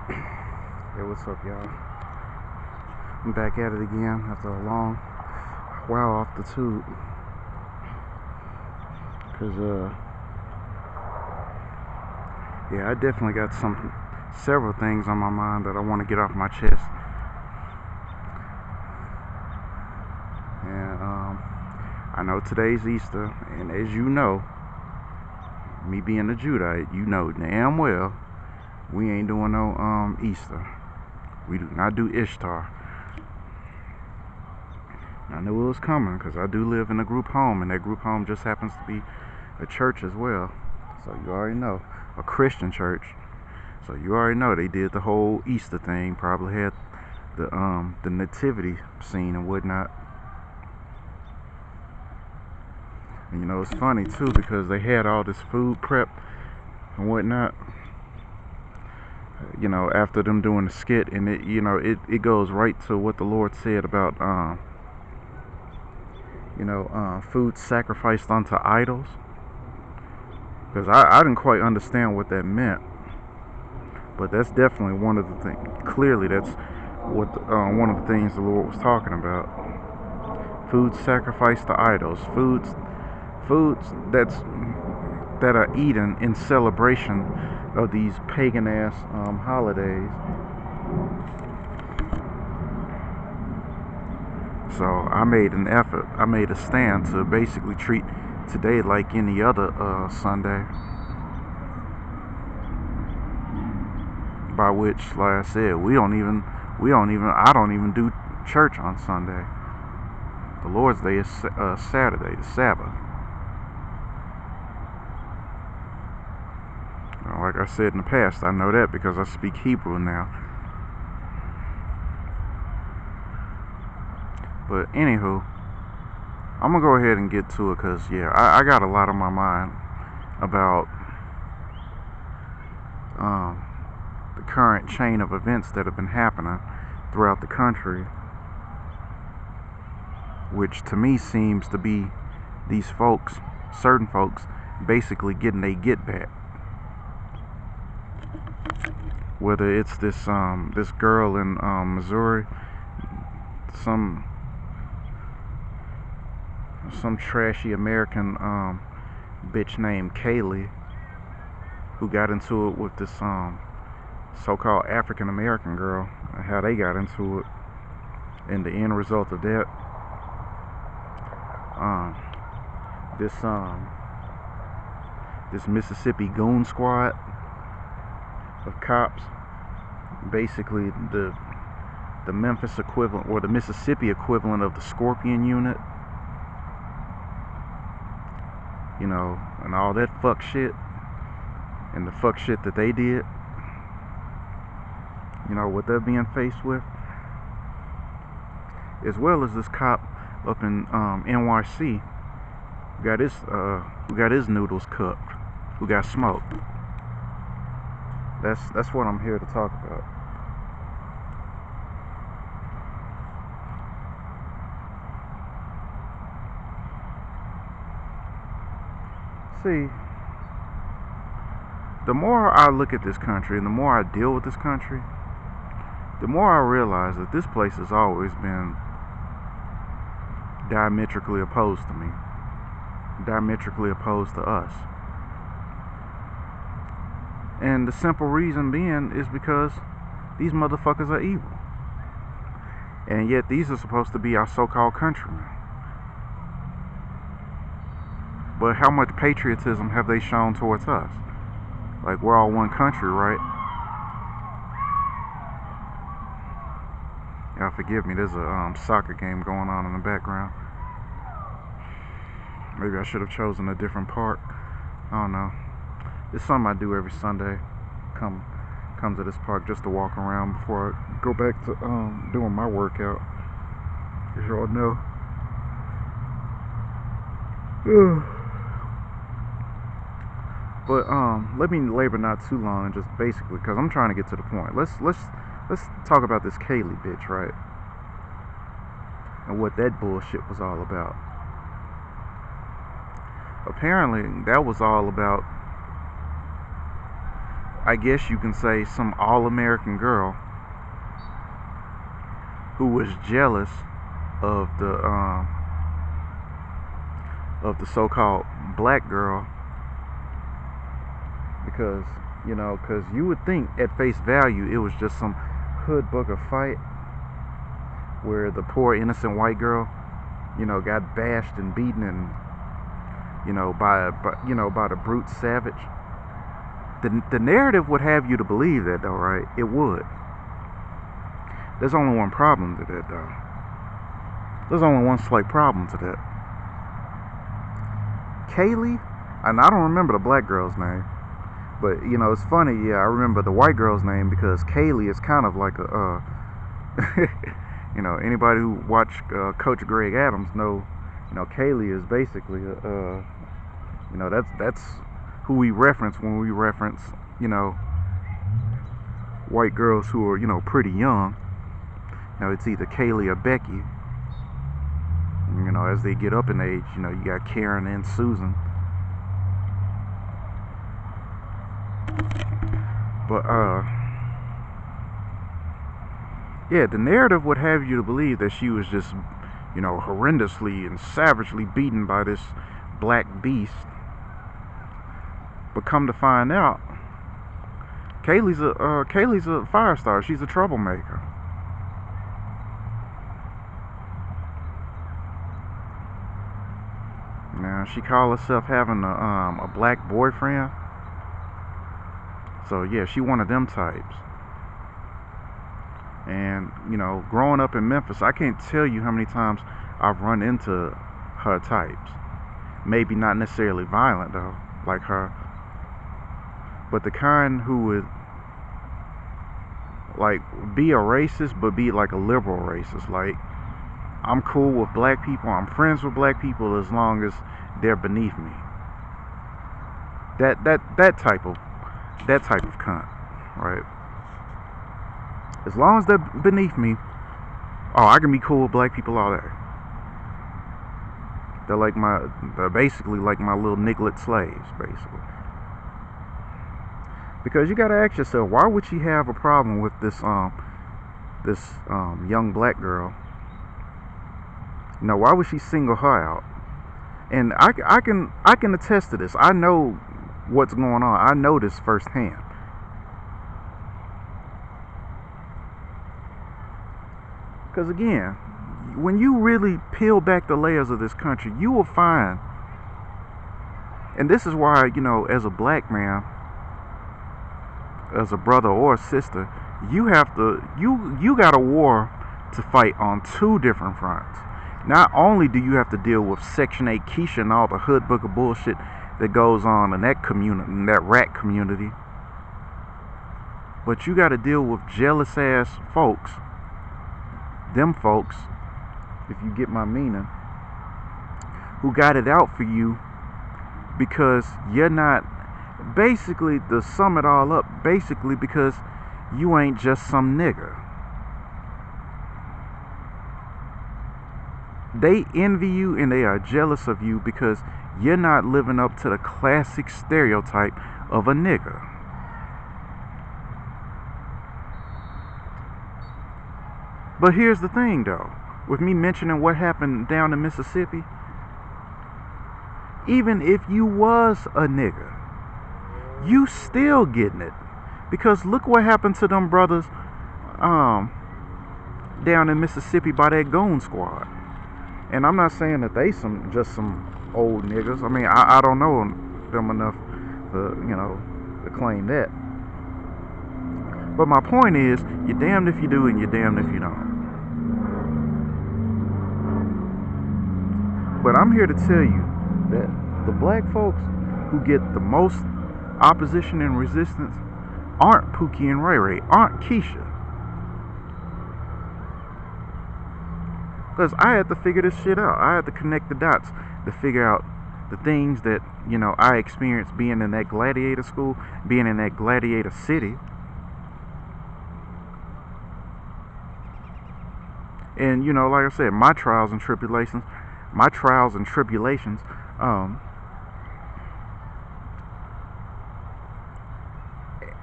Hey, what's up, y'all? I'm back at it again after a long while off the tube. Cause yeah, I definitely got several things on my mind that I want to get off my chest. And I know today's Easter, and as you know, me being a Judite, you know damn well we ain't doing no Easter. We do not do Ishtar. I knew it was coming because I do live in a group home, and that group home just happens to be a church as well. So you already know, a Christian church. So you already know they did the whole Easter thing. Probably had the nativity scene and whatnot. And you know it's funny too because they had all this food prep and whatnot. You know, after them doing the skit, and it goes right to what the Lord said about food sacrificed unto idols. Because I didn't quite understand what that meant, but that's definitely one of the things. Clearly, that's what one of the things the Lord was talking about. Food sacrificed to idols. Foods that are eaten in celebration of these pagan ass holidays. So I made an effort. I made a stand to basically treat today like any other Sunday. By which, like I said, I don't even do church on Sunday. The Lord's Day is Saturday, the Sabbath. Like I said in the past, I know that because I speak Hebrew now. But anywho, I'm gonna go ahead and get to it because yeah, I got a lot on my mind about the current chain of events that have been happening throughout the country, which to me seems to be these folks, certain folks, basically getting a get back. Whether it's this girl in Missouri, some trashy American bitch named Kaylee, who got into it with this so-called African American girl, and how they got into it, and the end result of that, this Mississippi goon squad of cops, basically the Memphis equivalent or the Mississippi equivalent of the Scorpion unit, you know, and all that fuck shit, and the fuck shit that they did, you know, what they're being faced with, as well as this cop up in NYC who got his noodles cooked, who got smoked. That's what I'm here to talk about. See, the more I look at this country and the more I deal with this country, the more I realize that this place has always been diametrically opposed to me, diametrically opposed to us. And the simple reason being is because these motherfuckers are evil. And yet these are supposed to be our so-called countrymen. But how much patriotism have they shown towards us? Like, we're all one country, right? Y'all forgive me, there's a soccer game going on in the background. Maybe I should have chosen a different park. I don't know. It's something I do every Sunday. Come to this park just to walk around before I go back to doing my workout. As y'all know. But let me labor not too long and just basically, because I'm trying to get to the point. Let's talk about this Kaylee bitch, right? And what that bullshit was all about. Apparently, that was all about. I guess you can say, some all-American girl who was jealous of the so-called black girl, because because you would think at face value it was just some hood booger fight where the poor innocent white girl got bashed and beaten and by the brute savage. The narrative would have you to believe that, though, right? It would. There's only one problem to that, though. There's only one slight problem to that. Kaylee, and I don't remember the black girl's name, but it's funny. Yeah, I remember the white girl's name because Kaylee is kind of like a anybody who watched Coach Greg Adams know Kaylee is basically that's who we reference when we reference white girls who are pretty young. It's either Kaylee or Becky. As they get up in age, you got Karen and Susan. But yeah, the narrative would have you to believe that she was just horrendously and savagely beaten by this black beast. But come to find out, Kaylee's a fire star. She's a troublemaker. Now she called herself having a black boyfriend. So yeah, she one of them types. And growing up in Memphis, I can't tell you how many times I've run into her types. Maybe not necessarily violent though, like her, but the kind who would like be a racist, but be like a liberal racist. Like, I'm cool with black people, I'm friends with black people as long as they're beneath me. That type of cunt, right? As long as they're beneath me, I can be cool with black people all day. They're basically like my little niglet slaves, basically. Because you gotta ask yourself, why would she have a problem with this young black girl? Why would she single her out? And I can attest to this. I know what's going on. I know this firsthand. Because again, when you really peel back the layers of this country, you will find, and this is why, as a black man, as a brother or a sister, you got a war to fight on two different fronts. Not only do you have to deal with Section 8 Keisha and all the hood booker bullshit that goes on in that community, in that rat community, but you got to deal with jealous ass folks. Them folks, if you get my meaning, who got it out for you because you're not, basically, to sum it all up, basically because you ain't just some nigga. They envy you and they are jealous of you because you're not living up to the classic stereotype of a nigga. But here's the thing though, with me mentioning what happened down in Mississippi, even if you was a nigga, you still getting it. Because look what happened to them brothers down in Mississippi by that goon squad. And I'm not saying that they just some old niggas. I mean, I don't know them enough to claim that. But my point is, you're damned if you do and you're damned if you don't. But I'm here to tell you that the black folks who get the most opposition and resistance aren't Pookie and Ray Ray, aren't Keisha. Because I had to figure this shit out. I had to connect the dots to figure out the things that, I experienced being in that gladiator school, being in that gladiator city. And, like I said, my trials and tribulations,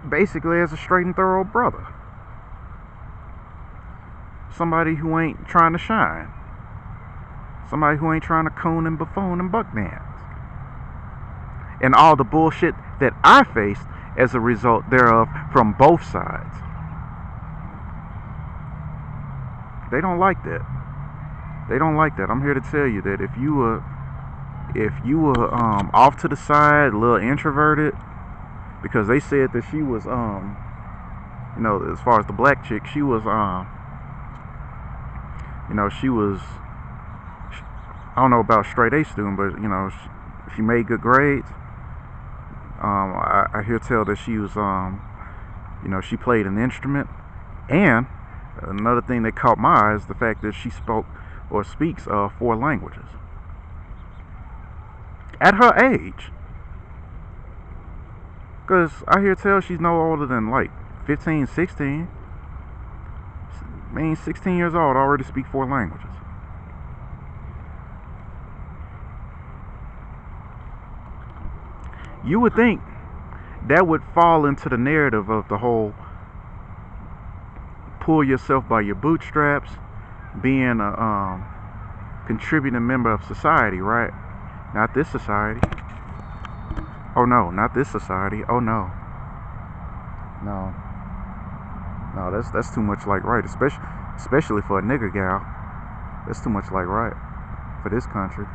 basically as a straight and thorough brother. Somebody who ain't trying to shine. Somebody who ain't trying to coon and buffoon and buck dance. And all the bullshit that I faced as a result thereof from both sides. They don't like that. They don't like that. I'm here to tell you that if you were off to the side, a little introverted, because they said that she was as far as the black chick, she was she was, I don't know about straight A student, but she made good grades. I hear tell that she was she played an instrument, and another thing that caught my eye is the fact that she spoke or speaks 4 languages at her age. Because I hear tell she's no older than like 15, 16. I mean, 16 years old, already speak 4 languages. You would think that would fall into the narrative of the whole pull yourself by your bootstraps, being a contributing member of society, right? Not this society. Oh no, not this society. Oh no. No, that's too much like right, especially for a nigger gal. That's too much like right for this country.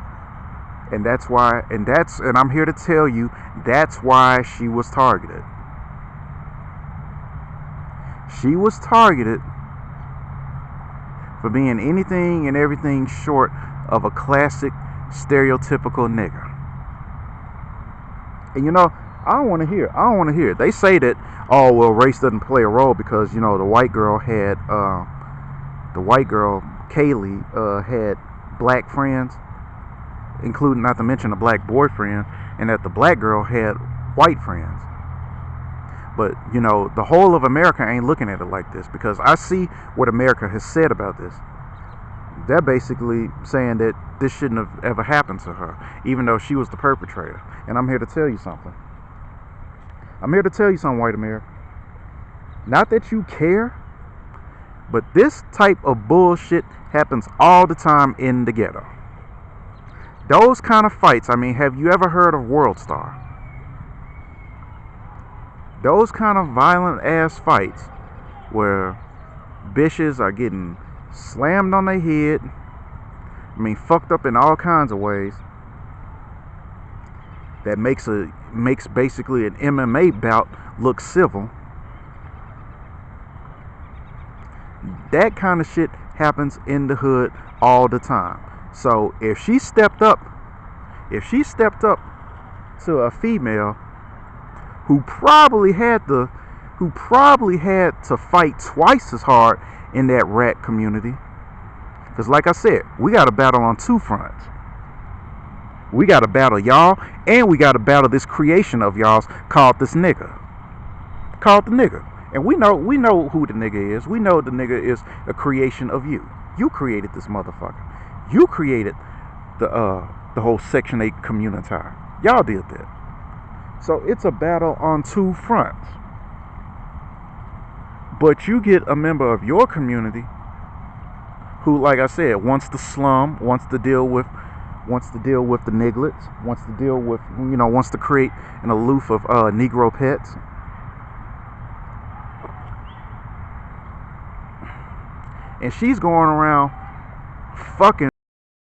And that's why, and I'm here to tell you, that's why she was targeted. She was targeted for being anything and everything short of a classic stereotypical nigger. And I don't want to hear it. They say that, oh well, race doesn't play a role because the white girl Kaylee had black friends, including, not to mention, a black boyfriend, and that the black girl had white friends. But the whole of America ain't looking at it like this, because I see what America has said about this. They're basically saying that this shouldn't have ever happened to her, even though she was the perpetrator. And I'm here to tell you something. White America. Not that you care, but this type of bullshit happens all the time in the ghetto. Those kind of fights, I mean, have you ever heard of World Star? Those kind of violent ass fights where bitches are getting slammed on their head, I mean, fucked up in all kinds of ways, that makes basically an MMA bout look civil. That kind of shit happens in the hood all the time. So if she stepped up to a female who probably had to fight twice as hard in that rat community, because like I said, we got to battle on 2 fronts. We got to battle y'all, and we got to battle this creation of y'all's called this nigga. Called the nigga. And we know who the nigga is. We know the nigga is a creation of you. You created this motherfucker. You created the whole Section 8 community. Y'all did that. So it's a battle on 2 fronts. But you get a member of your community who, like I said, wants to slum, wants to deal with the nigglets, wants to create an aloof of Negro pets. And she's going around fucking